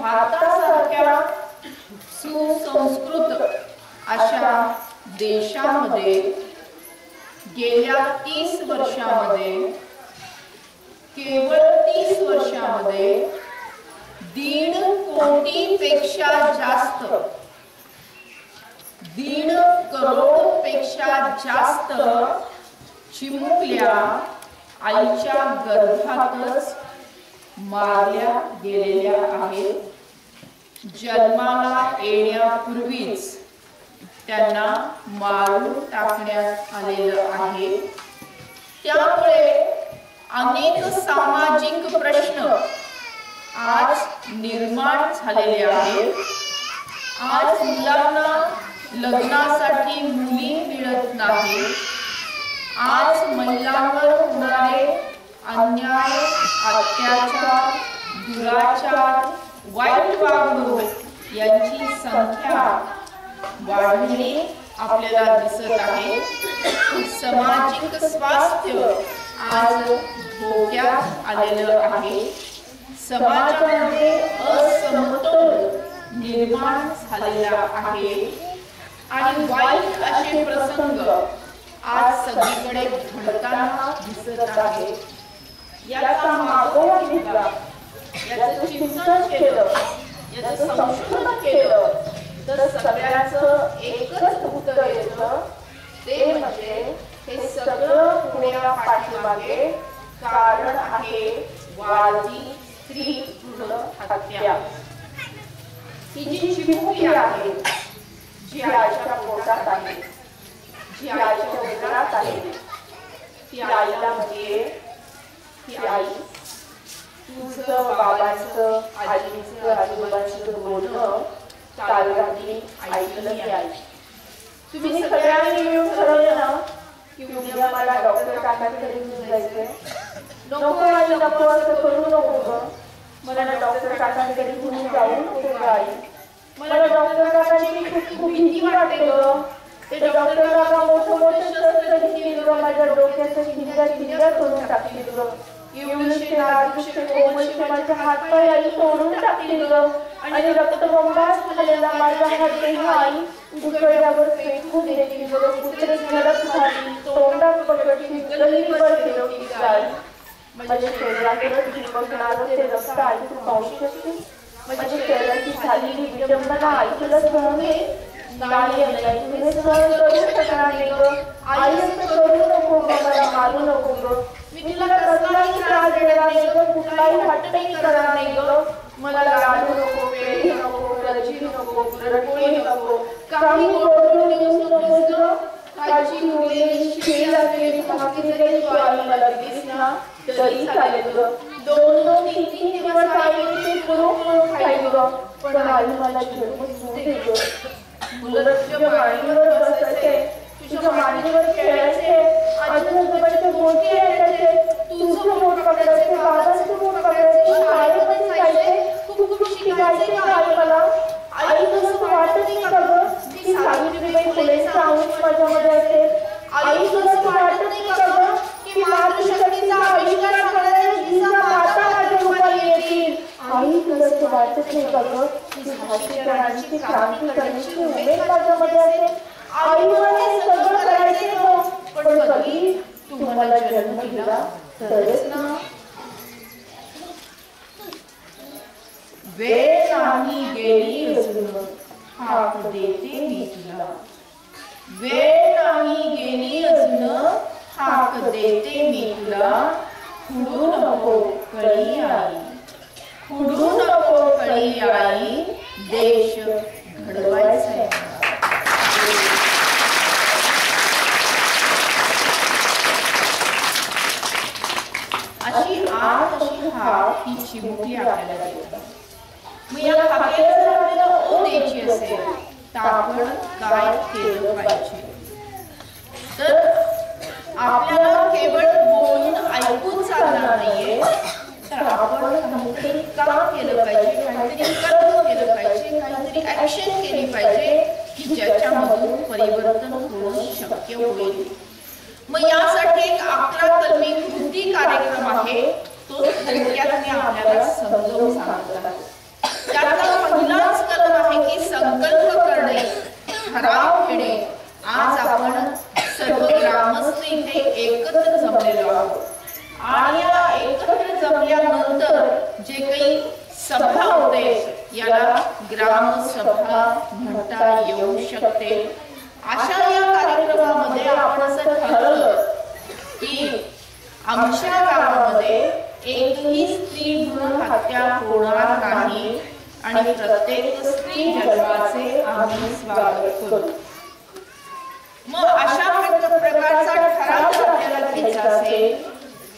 भारतासारख्या सुसंस्कृत अशा देशामध्ये गेल्या 30 वर्षांमध्ये केवळ 30 वर्षांमध्ये 1.5 कोटीपेक्षा जास्त 1.5 करोडपेक्षा जास्त चिमुकल्या आईच्या गर्भातच मारल्या गेलेल्या आहेत। जन्माला येण्यापूर्वीच त्यांना मारून टाकण्यात आलेलं आहे। त्यामुळे अनेक सामाजिक प्रश्न आज निर्माण झालेले आहेत। आज मुलांना लग्नासाठी मुली मिळत नाहीत। आज महिलांवर होणारे अन्याय, अत्याचार, दुराचार, वाईट वागणूक यांची संख्या वाढलेली आपल्याला दिसत आहे। सामाजिक स्वास्थ्य आज धोक्यात आलेलं आहे। समाजामध्ये असमतोल निर्माण झालेला आहे आणि वाईट असे प्रसंग आज सगळीकडे घडताना दिसत आहे। याचा मागोवा घेतला, याचं चिंतन केलं, याचं संशोधन केलं तर सगळ्याचं एकच उत्तर येतं, ते म्हणजे हे सगळं होण्यापाठीमागे कारण आहे वाढती स्त्री भ्रूण हत्या। ही जी चिमुकली आहे, जी आईच्या पोटात आहे, जी आईच्या उदरात आहे, ती आईला म्हणजे ती आई तुझं बाबांचं, आजीचं, आजोबांचं बोलणं काल रात्री ऐकलं की आई तुम्ही सगळ्यांनी मिळून ठरवलं ना की उद्या मला डॉक्टर काकांकडे घेऊन जायचंय। नको आई नको, असं करू नको ग, मला डॉक्टर काकांकडे घेऊन जाऊ नको आई, मला डॉक्टर काकांची खूप भीती वाटते ग, ते डॉक्टर काका मोठं मोठं शस्त्र घेतील ग, माझ्या डोक्याचं हिंद्या करून टाकतील ग, एवढे आयुष्य कोमलचे माझे हातपाय आई तोडून टाकतील ग, आणि रक्तबंबाळ झालेला माझा हात देह आई उघड्यावर फेकून देतील ग, कुत्रे झडप झाली, तोंडात पकडली, गल्लीवर फिरवली गाय, माझ्या शरीराकडे झिरपणारं ते रक्त आई तू पाहू शकते, माझ्या शरीराची झालेली विडंबना आई तुला सहन नाही आई, तुला सहन करू शकणार नाही ग आई, असं करू नको ग, मला मारू नको ग, मी तुला कसलाही त्रास देणार नाही ग, कुठलाही हट्टही करणार नाही ग, मला लाडू नको, पेढे नको, करजी नको, पुरणपोळी नको, काही गोड देऊ नकोस ग, काची उरलेली शिळी लागलेली भाकरी जरी तू आई मला दिलीस ना तरी चालेल ग, 2-2, 3-3 दिवस आई ते पुरून खाईल ग, पण आई मला जन्म दे ग, मुलं तुझ्या मांडीवर बसायचे, तुझ्या मांडीवर खेळायचे, आजोबांच्या गोष्टी ऐकायचे, तुझं बोट पकडायचे, बाबांचं बोट पकडायचे, शाळेमध्ये जायचे, खूप शिकायचे आई मला, आई तुझं वाटत नाही का ग की सावित्रीबाई फुलेंचा अंश माझ्यामध्ये असेल, आई तुझं वाटत नाही का ग की मातृशक्तीचा आविष्कार करणाऱ्या जिजामाता माझ्या रूपाने येतील, आई तुझं वाटत नाही का ग की झाशीची क्रांती करण्याची उमेद माझ्यामध्ये असेल, आई मला हे सगळं करायचे ग, पण कधी तू मला जन्म दिला तरच ना, वेळ नाही गेली अजून हाक देते मी तुला, वेळ नाही गेली अजून हाक देते मी तुला, खुडू नको कळी आई, खुडू नको कळी आई, देश घडवायचा आहे। अशी आत अशी हाक ही चिमुकली आपल्याला देते। मग या हाकेला जर आपल्याला ओ द्यायची असेल तर आपण काय केलं पाहिजे, तर आपल्याला केवळ बोलून ऐकून चालणार नाहीये, तर आपण काहीतरी काम केलं पाहिजे, काहीतरी कर्म केलं पाहिजे, काहीतरी ऍक्शन केली पाहिजे की ज्याच्यामधून परिवर्तन होणं शक्य होईल। मग यासाठी एक 11 कलमी कृती कार्यक्रम आहे, तो थोडक्यात मी आपल्याला समजावून सांगतो। त्यातला ठराव घेणे आज आपण सर्व ग्रामस्थ इथे एकत्र जमलेलो आहोत आणि या एकत्र जमल्यानंतर जे काही सभा होते याला ग्रामसभा म्हणता येऊ शकते। अशा या कार्यक्रमामध्ये आपण असं ठरवलं की आमच्या गावामध्ये एकही स्त्री भ्रूण हत्या होणार नाही आणि प्रत्येक स्त्री जन्माचे आम्ही स्वागत करू। मग अशा प्रकारचा ठराव जर आपल्याला घ्यायचा असेल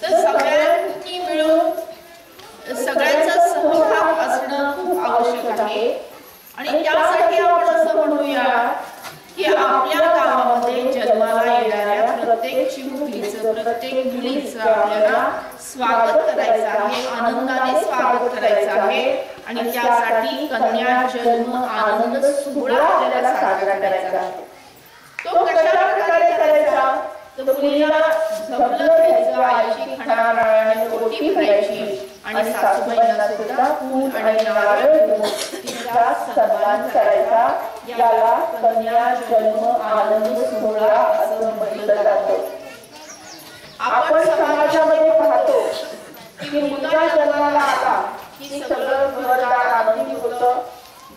तर सगळ्यांनी मिळून सगळ्यांचा सहभाग असणं खूप आवश्यक आहे आणि त्यासाठी आपण असं म्हणूया की आपल्या गावामध्ये जन्माला येणाऱ्या प्रत्येक चिमुकलीचं प्रत्येक मुलीचं आपल्याला स्वागत करायचं आहे, आनंदाने स्वागत करायचं आहे आणि त्यासाठी कन्या जन्म आनंद सोहळा आपल्याला साजरा करायचा आहे। तो कशा प्रकारे करायचा तर मुलीला झबलं घ्यायचं, आईची खणाराने ओटी भरायची आणि सासूबाईंना सुद्धा फूल आणि नारळ देऊन तिचा सन्मान करायचा। याला कन्या जन्म आनंद सोहळा असं म्हटलं जातं। आपण समाजामध्ये पाहतो की मुलगा जन्माला आला की सगळं घरदार आनंदी होतं,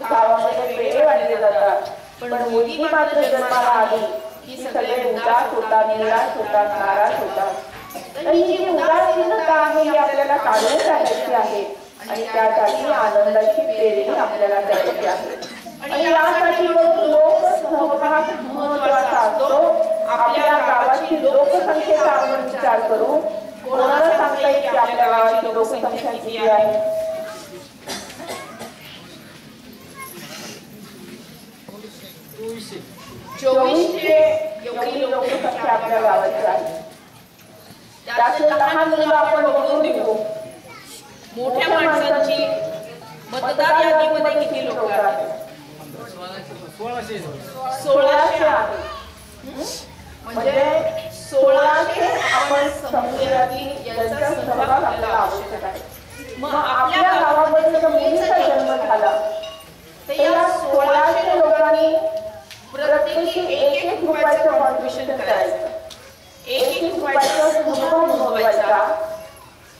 गावामध्ये पेढे वाटले जातात, पण मुलगी मात्र जन्माला आली की सगळे उदास होतात, निराश होतात, नाराज होतात। तर ही जी उदासीनता आहे ही आपल्याला काढून टाकायची आहे आणि त्यासाठी आनंदाची पेरणी आपल्याला करायची आहे आणि यासाठी लोक सहभाग महत्त्वाचा असतो। आपल्या गावाची लोकसंख्येचा आपण विचार करू, कोणाला सांगता येईल की आपल्या गावाची लोकसंख्या किती आहे? 2400 एवढी लोकसंख्या आपल्या गावाची आहे। त्यातले लहान मुलं आपण बघून घेऊ, मोठ्या माणसांची मतदार यादीमध्ये किती लोक आहेत? 1600 आहे। म्हणजे 1600 आपण समजूया की यांचा सहभाग आपल्याला आवश्यक आहे। मग आपल्या गावामध्ये जर मुलीचा जन्म झाला तर या 1600 लोकांनी प्रत्येकी 1-1 रुपयाचं कॉन्ट्रिब्युशन करायचं, 1-1 रुपयाचा सहभाग नोंदवायचा।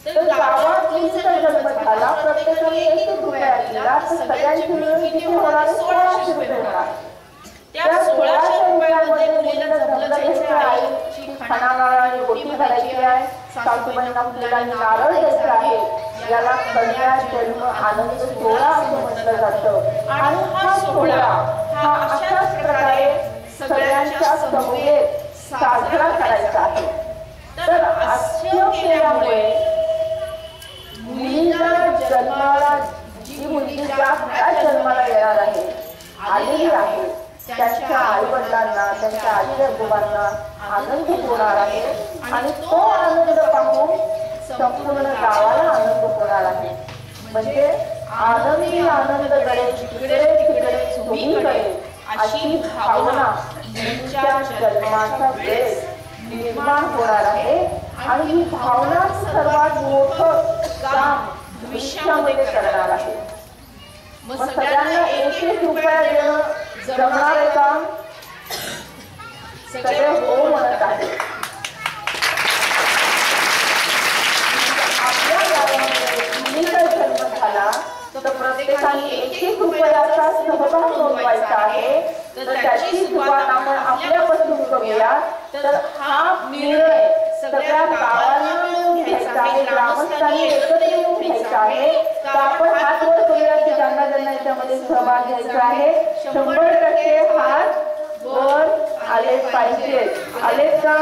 तर गावात मुलीचा जन्म झाला, प्रत्येकाने 1-1 रुपया दिला तर सगळ्यांची मिळून किती होणार? 1600 रुपये होणार। त्या 1600 रुपयामध्ये मुलीला जमलं जायचं, आईची खणानाराने ओटी भरायची आहे, सासूबाईंना फुलं आणि नारळ द्यायचं आहे। याला कन्या जन्म आनंद सोहळा असं म्हटलं जातं आणि हा सोहळा हा अशाच प्रकारे सगळ्यांच्या समवेत साजरा करायचा आहे। तर असं केल्यामुळे मुलीला जन्माला जी मुलगी ज्या जन्माला येणार आहे, आलेली आहे, त्यांच्या आई वडिलांना, त्यांच्या आजी आजोबांना आनंद होणार आहे आणि तो आनंद पाहून संपूर्ण गावाला आनंद होणार आहे। म्हणजे आनंदी आनंद गडे जिकडे तिकडे चोहीकडे अशी भावना मुलीच्या जन्माच्या वेळेस निर्माण होणार आहे आणि ही भावना सर्वात मोठं काम भविष्यामध्ये करणार आहे। मग सगळ्यांना 1-1 रुपया देणं जमणार आहे का? सगळे हो म्हणत आहेत। आपल्या गावामध्ये मुलीचा जन्म झाला तर प्रत्येकाने 1-1 रुपयाचा सहभाग नोंदवायचा आहे। तर त्याची सुरुवात आपण आपल्यापासून करूया। तर हा निर्णय सगळ्या गावाला मिळून घ्यायचा आहे, ग्रामस्थांनी एकत्र येऊन घ्यायचा आहे। तर आपण हात वर करूया की ज्यांना ज्यांना याच्यामध्ये सहभाग घ्यायचा आहे 100% हात वर आले पाहिजे। आले का?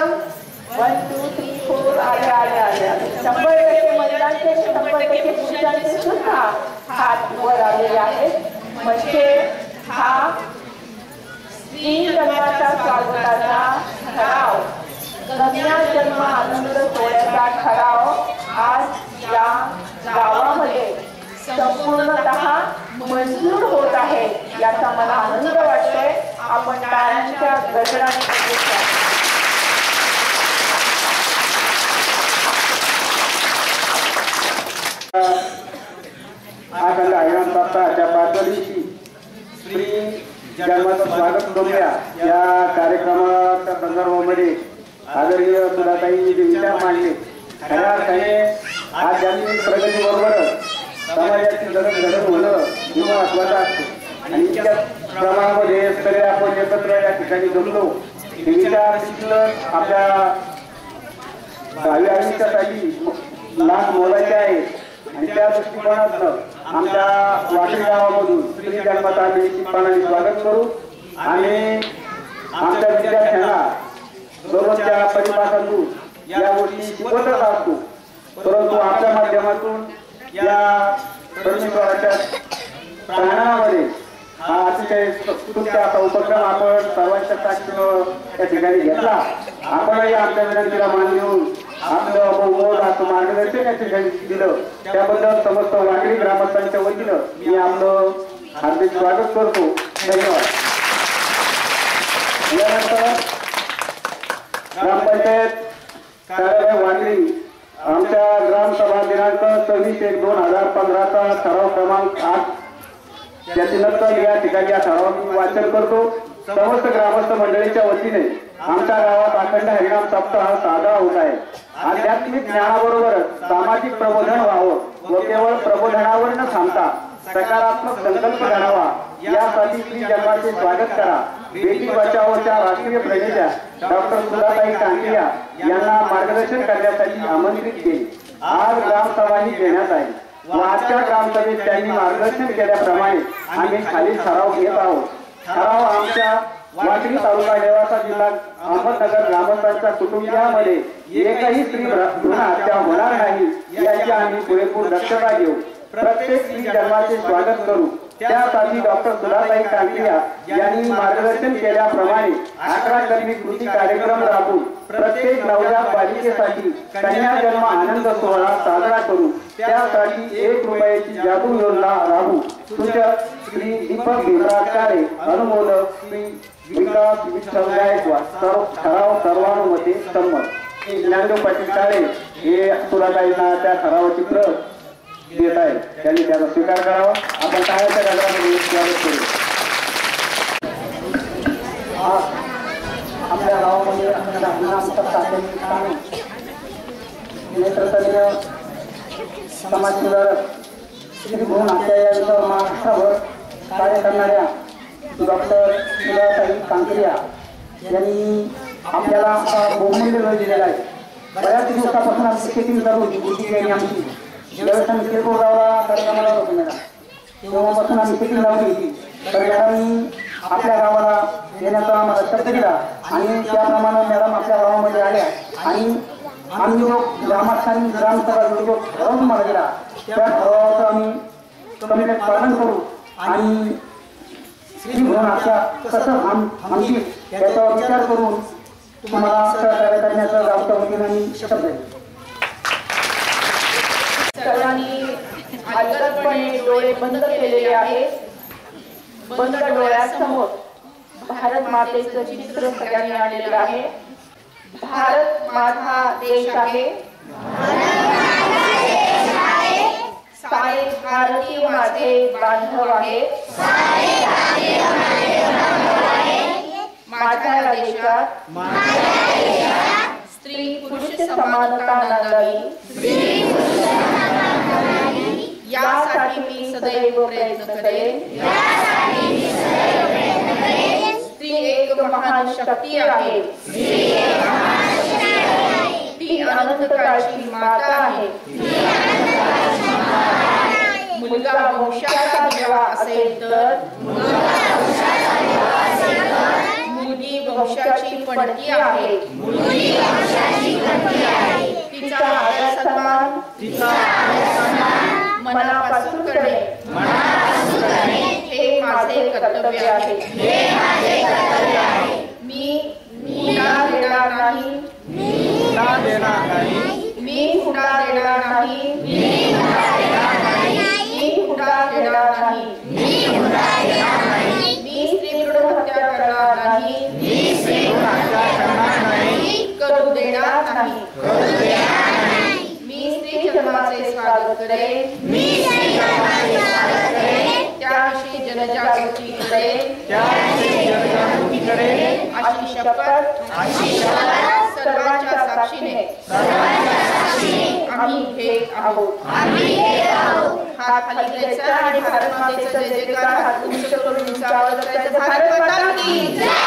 1 2 3 4 आले आले आले। 100% महिलांचे 100% पुरुषांचे सुद्धा हात वर आलेले आहेत। म्हणजे हा स्त्री जन्माच्या स्वागताचा ठराव, कन्या जन्म आनंद सोहळ्याचा ठराव आज या गावामध्ये संपूर्णतः मंजूर होत आहे। याचा मला आनंद वाटतोय। आपण टाळ्यांच्या गजराने आकाला आयन प्राप्त त्या पातळीची स्त्री जन्माचं स्वागत करूया। या कार्यक्रमाच्या संदर्भामध्ये आदरणीय सुधाताईंनी जे विचार मांडले खऱ्या अर्थाने आज ज्यांनी प्रगतीबरोबरच समाजाची जडणघडण होणं हे महत्त्वाचं असतं आणि इतक्या प्रमाणामध्ये सगळे आपण एकत्र या ठिकाणी जमलो हे विचार शिकलं आपल्या भावी आयुष्यासाठी लाख मोलाचे आहेत आणि त्या दृष्टिकोनातून आमच्या वाकडी गावामधून स्त्री जन्मात आले निश्चितपणाने स्वागत करू आणि आमच्या विद्यार्थ्यांना दररोजच्या परिपाठातून या गोष्टी शिकवतच असतो, परंतु आपल्या माध्यमातून या परमेश्वराच्या प्रांगणामध्ये हा अतिशय तुमचा असा उपक्रम आपण सर्वांच्या साक्षीनं त्या ठिकाणी घेतला। आपणही आमच्या विनंतीला मान देऊन आपलं बहुमोल असं मार्गदर्शन या ठिकाणी दिलं त्याबद्दल समस्त वाकडी ग्रामस्थांच्या वतीनं मी आपलं हार्दिक स्वागत करतो। धन्यवाद। यानंतर ग्रामपंचायत कार्यालय वाकडी आमच्या ग्रामसभा दिनांक 26/1/2015 ठराव क्रमांक 8 त्याच्यानंतर या ठिकाणी या ठरावाचे वाचन करतो। समस्त ग्रामस्थ मंडळीच्या वतीने आमच्या गावात अखंड हरिनाम सप्ताह साजरा होत आहे। आध्यात्मिक ज्ञानाबरोबरच सामाजिक प्रबोधन व्हावं व केवळ प्रबोधनावर न थांबता सकारात्मक संकल्प करावा यासाठी श्री जन्माचे स्वागत करा। बेटी बचाओच्या राष्ट्रीय प्रणेत्या डॉक्टर सुधाताई कांटिया यांना मार्गदर्शन करण्यासाठी आमंत्रित केले। आज ग्रामसभाही घेण्यात आहे व आजच्या ग्रामसभेत त्यांनी मार्गदर्शन केल्याप्रमाणे आम्ही खाली ठराव घेत आहोत। ठराव आमच्या वाकडी तालुका नेवासा जिल्हा अहमदनगर ग्रामस्थांच्या कुटुंबियांमध्ये एकही स्त्री भ्रूण हत्या होणार नाही याची आम्ही पुरेपूर दक्षता घेऊ। प्रत्येक स्त्री जन्माचे स्वागत करू। त्यासाठी डॉक्टर सुधाताई कांटिया यांनी मार्गदर्शन केल्याप्रमाणे 11 कर्मी कृती कार्यक्रम राबवून प्रत्येक नवजात बालिकेसाठी कन्या जन्म आनंद सोहळा साजरा करू। त्यासाठी 1 रुपयाची जादू योजना राबवू। सूचक श्री दीपक भीमराज काळे, अनुमोदक श्री विकास विठ्ठल गायकवाड। ठराव सर्वानुमते संमत। ज्ञानदेव पाटील काळे हे सुधाताईंना त्या ठरावाची प्रत देत आहे, त्यांनी त्याचा स्वीकार करावा। आपण टाळ्याच्या गजरामध्ये स्वागत करू। आपल्या गावामध्ये नेतृत्वाने समाजसुधारक श्री भ्रूण हत्या या विषयावर महाराष्ट्रभर कार्य करणाऱ्या डॉक्टर सुधाताई कांटिया यांनी आपल्याला बहुमूल्य वेळ दिलेला आहे। बऱ्याच दिवसापासून आमची सेटिंग चालू होती बुद्धी यांनी आमची ज्यावेळेस आम्ही किरकोळ गावाला कार्यक्रमाला होतो मॅडम तेव्हापासून आम्ही सेटिंग लावली होती। तर मॅडमनी आपल्या गावाला येण्याचा आम्हाला शब्द दिला आणि त्याप्रमाणे मॅडम आपल्या गावामध्ये आल्या आणि आम्ही जो ग्रामस्थांनी ग्रामसभा जो ठराव तुम्हाला दिला त्या ठरावाचं आम्ही कमिटेड पालन करू आणि स्त्री भ्रूण हत्या कसं आमची याचा विचार करून तुम्हाला सहकार्य करण्याचा गावच्या वतीने आम्ही शब्द देतो। सर्वांनी अलगदपणे डोळे बंद केलेले आहेत। बंद डोळ्यासमोर भारत मातेचं चित्र सगळ्यांनी आणलेलं आहे। भारत माझा देश आहे, सारे भारतीय माझे बांधव आहेत। माझ्या देशात स्त्री पुरुष समानता नांदावी यासाठी मी सदैव प्रयत्न करेन। स्त्री एक महान शक्ती आहे, ती अनंत काळची माता आहे। मुलगा वंशाचा दिवा असेल तर मुलगी वंशाची पणती आहे। तिचा आदर सन्मान मनापासून करणे हे माझे कर्तव्य आहे। मी हुंडा देणार नाही, मी हुंडा देणार नाही, मी हुंडा देणार नाही, मी स्त्री भ्रूण हत्या करणार नाही, करू देणार नाही। मी स्त्री जन्माचे स्वागत करेन, त्याविषयी जनजागृती करेन अशी शपथ सर्वांच्या साक्षीने आम्ही घेत आहोत. हात खाली घ्यायचा आणि भारत मातेचा जय जयकार हात उंच करून उंचावत करायचा. भारत माता की जय.